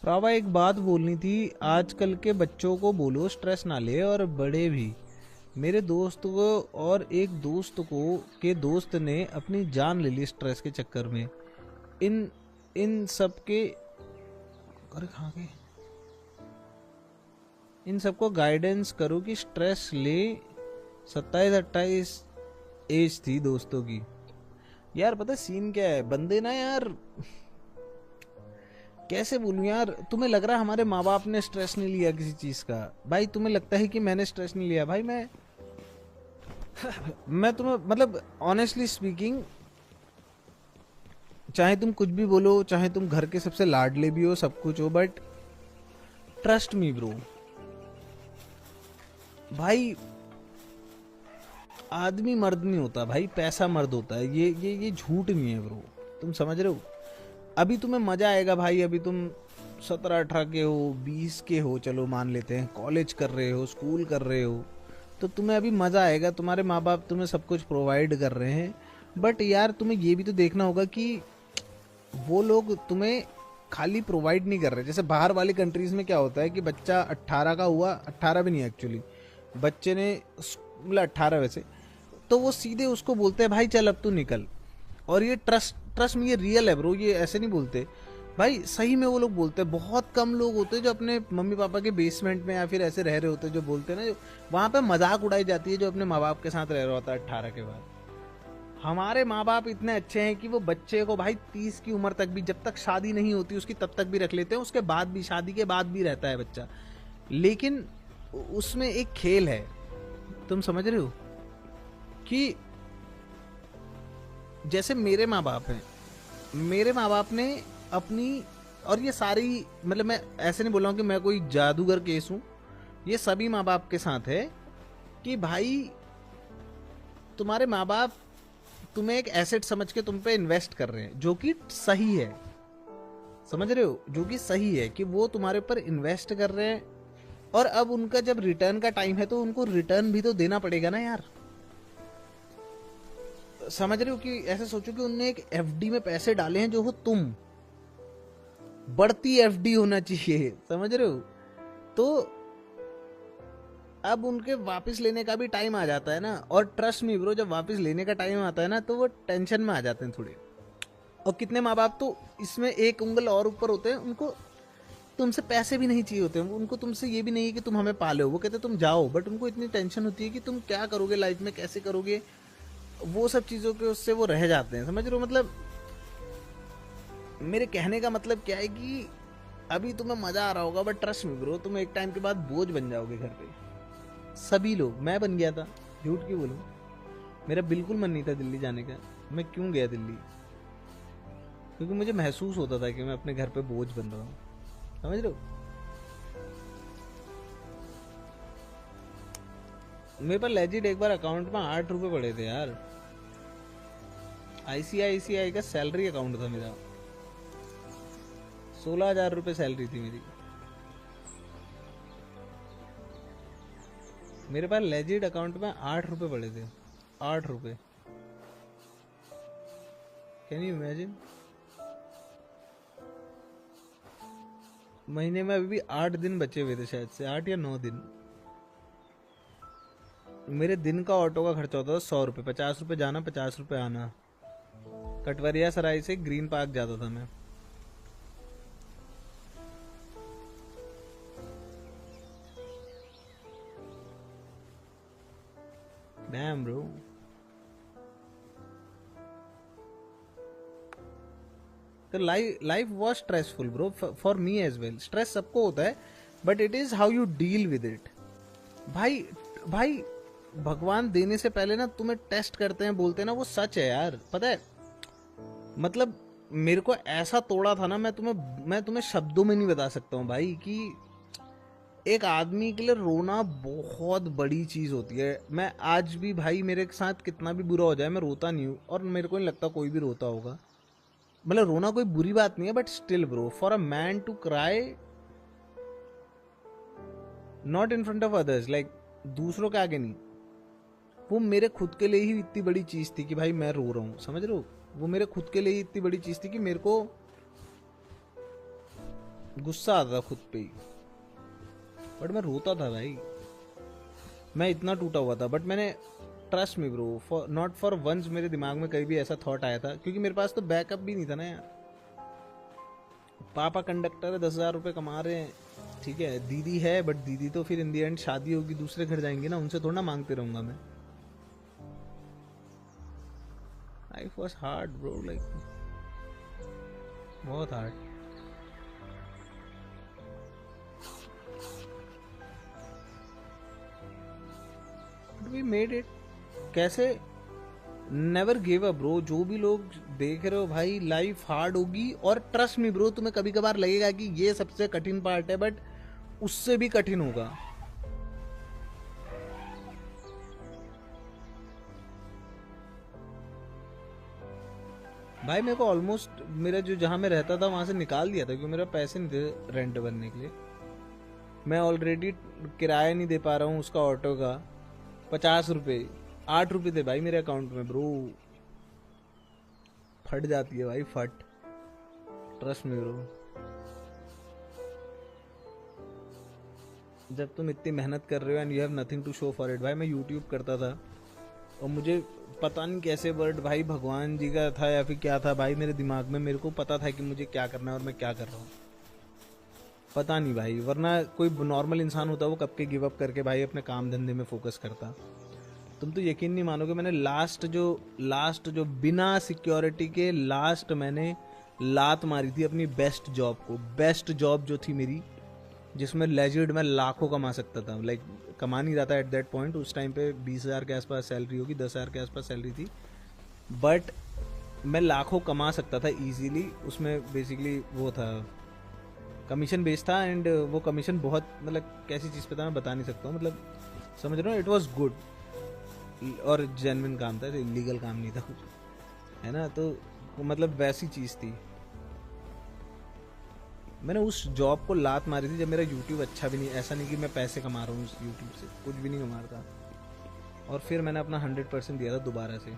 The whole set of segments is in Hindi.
प्रावा एक बात बोलनी थी। आजकल के बच्चों को बोलो स्ट्रेस ना ले, और बड़े भी। मेरे दोस्त को और एक दोस्त को के दोस्त ने अपनी जान ले ली स्ट्रेस के चक्कर में। इन इन सब के, अरे कहाँ गए, इन सबको गाइडेंस करो कि स्ट्रेस ले। 27-28 एज थी दोस्तों की। यार पता सीन क्या है, बंदे ना यार, कैसे बोलूं यार, तुम्हें लग रहा है हमारे माँ बाप ने स्ट्रेस नहीं लिया किसी चीज का। भाई तुम्हें लगता है कि मैंने स्ट्रेस नहीं लिया। भाई मैं तुम्हें मतलब ऑनेस्टली स्पीकिंग, चाहे तुम कुछ भी बोलो, चाहे तुम घर के सबसे लाडले भी हो, सब कुछ हो, बट ट्रस्ट मी ब्रो। भाई आदमी मर्द नहीं होता भाई, पैसा मर्द होता है। ये झूठ नहीं है ब्रो, तुम समझ रहे हो। अभी तुम्हें मजा आएगा भाई, अभी तुम 17-18 के हो, 20 के हो, चलो मान लेते हैं, कॉलेज कर रहे हो, स्कूल कर रहे हो, तो तुम्हें अभी मजा आएगा, तुम्हारे माँ बाप तुम्हें सब कुछ प्रोवाइड कर रहे हैं। बट यार तुम्हें ये भी तो देखना होगा कि वो लोग तुम्हें खाली प्रोवाइड नहीं कर रहे। जैसे बाहर वाली कंट्रीज में क्या होता है कि बच्चा 18 का हुआ, 18 भी नहीं एक्चुअली, बच्चे ने मतलब 18 वैसे, तो वो सीधे उसको बोलते हैं भाई चल अब तू निकल। और ये ट्रस्ट ट्रस्ट में ये रियल है ब्रो, ये ऐसे नहीं बोलते भाई, सही में वो लोग बोलते हैं। बहुत कम लोग होते हैं जो अपने मम्मी पापा के बेसमेंट में या फिर ऐसे रह रहे होते हैं, जो बोलते हैं ना, जो वहाँ पे मजाक उड़ाई जाती है, जो अपने माँ बाप के साथ रह रहा होता है 18 के बाद। हमारे माँ बाप इतने अच्छे हैं कि वो बच्चे को भाई 30 की उम्र तक भी, जब तक शादी नहीं होती उसकी तब तक भी रख लेते हैं, उसके बाद भी, शादी के बाद भी रहता है बच्चा। लेकिन उसमें एक खेल है, तुम समझ रहे हो, कि जैसे मेरे माँ बाप हैं, मेरे माँ बाप ने अपनी, और ये सारी, मतलब मैं ऐसे नहीं बोल रहा हूँ कि मैं कोई जादूगर केस हूँ, ये सभी माँ बाप के साथ है कि भाई तुम्हारे माँ बाप तुम्हें एक एसेट समझ के तुम पे इन्वेस्ट कर रहे हैं, जो कि सही है, समझ रहे हो, जो कि सही है कि वो तुम्हारे ऊपर इन्वेस्ट कर रहे हैं। और अब उनका जब रिटर्न का टाइम है तो उनको रिटर्न भी तो देना पड़ेगा ना यार। समझ रहे हो, कि ऐसे सोचो कि उनने एक एफडी में पैसे डाले हैं, जो हो तुम, बढ़ती एफडी होना चाहिए, समझ रहे हो। तो अब उनके वापस लेने का भी टाइम आ जाता है ना, और ट्रस्ट मी ब्रो, जब वापस लेने का टाइम आता है ना तो वो टेंशन में आ जाते हैं थोड़े। और कितने माँ बाप तो इसमें एक उंगल और ऊपर होते हैं, उनको तुमसे पैसे भी नहीं चाहिए होते हैं, उनको तुमसे ये भी नहीं है कि तुम हमें पालो, वो कहते तुम जाओ, बट उनको इतनी टेंशन होती है कि तुम क्या करोगे लाइफ में, कैसे करोगे, वो सब चीज़ों के उससे वो रह जाते हैं, समझ रहे हो। मतलब मेरे कहने का मतलब क्या है कि अभी तुम्हें मजा आ रहा होगा, बट ट्रस्ट मी ब्रो, तुम एक टाइम के बाद बोझ बन जाओगे घर पे। सभी लोग, मैं बन गया था, झूठ क्यों बोलूं। मेरा बिल्कुल मन नहीं था दिल्ली जाने का। मैं क्यों गया दिल्ली, क्योंकि मुझे महसूस होता था कि मैं अपने घर पे बोझ बन रहा हूँ, समझ रहे हो। मेरे पास लेजिट एक बार अकाउंट में 8 रुपए पड़े थे यार। ICICI का सैलरी अकाउंट था मेरा, 16,000 रुपये सैलरी थी मेरी। मेरे पास लेजिट अकाउंट में 8 रुपए पड़े थे, 8 रुपए। Can you imagine. महीने में अभी भी 8 दिन बचे हुए थे, शायद से 8 या 9 दिन। मेरे दिन का ऑटो का खर्चा होता था 100 रुपये, 50 रुपये जाना, 50 रुपये आना। कटवरिया सराय से ग्रीन पार्क जाता था मैं। Damn bro. तो life was stressful bro, for me as well. Stress सबको होता है, but it is how you deal with it. भाई भाई भगवान देने से पहले ना तुम्हें टेस्ट करते हैं, बोलते हैं ना, वो सच है यार, पता है। मतलब मेरे को ऐसा तोड़ा था ना, मैं तुम्हें शब्दों में नहीं बता सकता हूँ भाई, कि एक आदमी के लिए रोना बहुत बड़ी चीज होती है। मैं आज भी भाई, मेरे साथ कितना भी बुरा हो जाए, मैं रोता नहीं हूँ, और मेरे को नहीं लगता कोई भी रोता होगा। मतलब रोना कोई बुरी बात नहीं है, but still bro, for a man to cry, not in front of others, like दूसरों के आगे नहीं, वो मेरे खुद के लिए ही इतनी बड़ी चीज थी कि भाई मैं रो रहा हूँ, समझ रहे हो। वो मेरे खुद के लिए ही इतनी बड़ी चीज थी कि मेरे को गुस्सा आता था खुद पे ही, बट मैं रोता था भाई, मैं इतना टूटा हुआ था। बट मैंने, trust me bro, not for once मेरे दिमाग में कहीं भी ऐसा थॉट आया था, क्योंकि मेरे पास तो बैकअप भी नहीं था ना यार। पापा कंडक्टर है, 10,000 रुपये कमा रहे हैं, ठीक है। दीदी है, बट दीदी तो फिर इन दी एंड शादी होगी, दूसरे घर जाएंगे ना, उनसे थोड़ा मांगते रहूंगा मैं। Life was hard bro, like बहुत हार्ड। We made it. कैसे? Never give up bro. जो भी लोग देख रहे हो भाई, लाइफ हार्ड होगी, और ट्रस्ट मी ब्रो, तुम्हें कभी कभार लगेगा कि ये सबसे कठिन पार्ट है, बट उससे भी कठिन होगा। भाई मेरे को ऑलमोस्ट, मेरा जो जहां मैं रहता था वहां से निकाल दिया था, क्योंकि मेरा पैसे नहीं थे रेंट भरने के लिए। मैं ऑलरेडी किराया नहीं दे पा रहा हूँ उसका ऑटो का, 50 रुपये, 8 रुपये थे भाई मेरे अकाउंट में ब्रो। फट जाती है भाई, फट, ट्रस्ट मी ब्रो। जब तुम इतनी मेहनत कर रहे हो and you have nothing to show for it. भाई मैं यूट्यूब करता था, और मुझे पता नहीं कैसे वर्ड भाई भगवान जी का था या फिर क्या था भाई, मेरे दिमाग में, मेरे को पता था कि मुझे क्या करना है और मैं क्या कर रहा हूँ, पता नहीं भाई। वरना कोई नॉर्मल इंसान होता वो कब के गिव अप करके भाई अपने काम धंधे में फोकस करता। तुम तो यकीन नहीं मानोगे, मैंने लास्ट जो बिना सिक्योरिटी के लास्ट मैंने लात मारी थी अपनी बेस्ट जॉब को। बेस्ट जॉब जो थी मेरी, जिसमें लेजिट मैं लाखों कमा सकता था, लाइक कमा नहीं रहा था एट दैट पॉइंट। उस टाइम पे 20,000 के आसपास सैलरी होगी, 10,000 के आसपास सैलरी थी, बट मैं लाखों कमा सकता था इजीली। उसमें बेसिकली वो था, कमीशन बेस्ड था, एंड वो कमीशन बहुत, मतलब कैसी चीज़ पे था मैं बता नहीं सकता हूँ, मतलब समझ रहे हो, इट वॉज गुड और जेन्युइन काम था, इलीगल काम नहीं था, है ना। तो मतलब वैसी चीज़ थी। मैंने उस जॉब को लात मारी थी जब मेरा यूट्यूब अच्छा भी नहीं, ऐसा नहीं कि मैं पैसे कमा रहा हूँ उस यूट्यूब से, कुछ भी नहीं कमा रहा था। और फिर मैंने अपना 100% दिया था दोबारा से।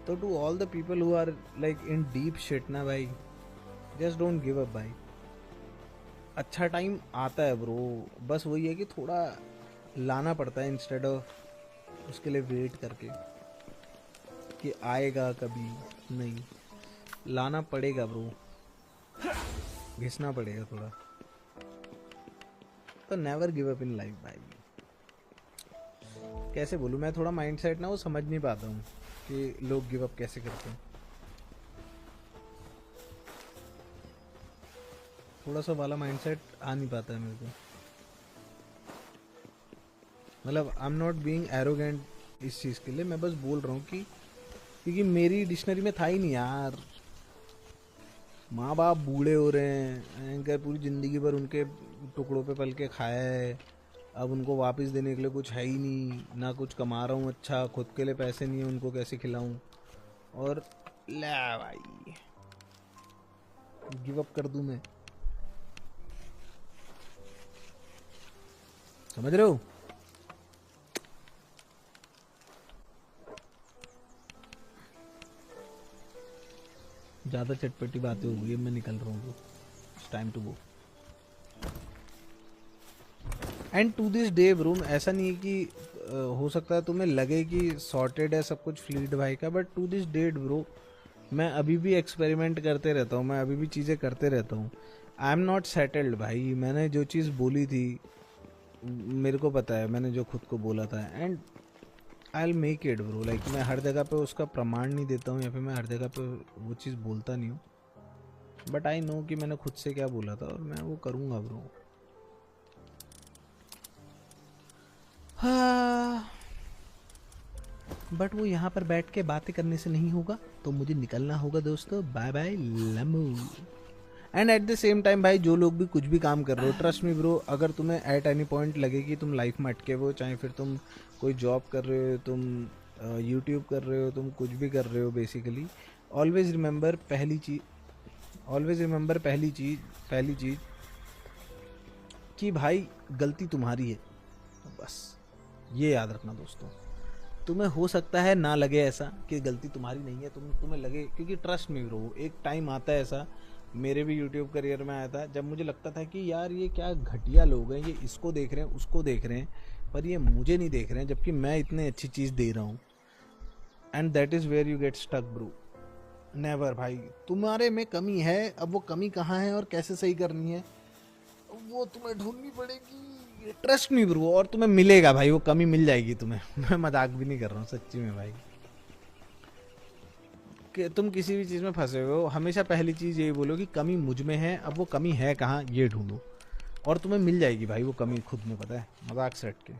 तो to all the people who are like in deep shit ना भाई, जस्ट डोंट गिव अप भाई। अच्छा टाइम आता है ब्रो, बस वही है कि थोड़ा लाना पड़ता है इंस्टेड ऑफ उसके लिए वेट करके कि आएगा कभी, नहीं, लाना पड़ेगा ब्रो, घिसना पड़ेगा थोड़ा। तो never give up in life भाई। कैसे बोलूँ मैं, थोड़ा माइंडसेट ना वो समझ नहीं पाता हूँ कि लोग गिव अप कैसे करते हैं। थोड़ा सा वाला माइंडसेट आ नहीं पाता है मेरे को। मतलब I am not being arrogant इस चीज़ के लिए, मैं बस बोल रहा हूँ कि क्योंकि मेरी डिक्शनरी में था ही नहीं यार। माँ बाप बूढ़े हो रहे हैं, इनका पूरी ज़िंदगी भर उनके टुकड़ों पे पल के खाया है, अब उनको वापस देने के लिए कुछ है ही नहीं, ना कुछ कमा रहा हूँ अच्छा, खुद के लिए पैसे नहीं है, उनको कैसे खिलाऊं, और ले भाई गिव अप कर दूं मैं, समझ रहे हो। ज़्यादा चटपटी बातें हो गई, मैं निकल रहा हूँ, time to go. And to this day bro, ऐसा नहीं है कि हो सकता है तुम्हें लगे कि सॉर्टेड है सब कुछ फ्लीड भाई का, but to this date bro मैं अभी भी एक्सपेरिमेंट करते रहता हूँ, मैं अभी भी चीज़ें करते रहता हूँ। आई एम नॉट सेटल्ड भाई। मैंने जो चीज़ बोली थी, मेरे को पता है मैंने जो खुद को बोला था, and I will make it bro. Like मैं हर जगह पे उसका प्रमाण नहीं देता हूँ, या फिर मैं हर जगह पे वो चीज़ बोलता नहीं हूँ, बट आई नो कि मैंने खुद से क्या बोला था, और मैं वो करूँगा ब्रो। हाँ, बट वो यहाँ पर बैठ के बातें करने से नहीं होगा, तो मुझे निकलना होगा दोस्तों। बाय बाय लमू। And at the same time भाई, जो लोग भी कुछ भी काम कर रहे हो, ट्रस्ट मी ब्रो, अगर तुम्हें एट एनी पॉइंट लगे कि तुम लाइफ में अटके हो, चाहे फिर तुम कोई जॉब कर रहे हो, तुम यूट्यूब कर रहे हो, तुम कुछ भी कर रहे हो, बेसिकली ऑलवेज रिमेंबर पहली चीज़ कि भाई गलती तुम्हारी है, बस ये याद रखना दोस्तों। तुम्हें हो सकता है ना लगे ऐसा कि गलती तुम्हारी नहीं है, तुम्हें लगे, क्योंकि ट्रस्ट मी ब्रो, एक टाइम आता है ऐसा, मेरे भी यूट्यूब करियर में आया था जब मुझे लगता था कि यार ये क्या घटिया लोग हैं, ये इसको देख रहे हैं उसको देख रहे हैं पर ये मुझे नहीं देख रहे हैं, जबकि मैं इतनी अच्छी चीज़ दे रहा हूँ। And that is where you get stuck bro. Never भाई, तुम्हारे में कमी है, अब वो कमी कहाँ है और कैसे सही करनी है वो तुम्हें ढूंढनी पड़ेगी, ट्रस्ट मी ब्रो, और तुम्हें मिलेगा भाई, वो कमी मिल जाएगी तुम्हें। मैं मजाक भी नहीं कर रहा हूँ, सच्ची में भाई। कि तुम किसी भी चीज़ में फंसे हो, हमेशा पहली चीज़ यही बोलो कि कमी मुझ में है, अब वो कमी है कहाँ ये ढूंढो, और तुम्हें मिल जाएगी भाई वो कमी खुद में, पता है, मजाक से हट के।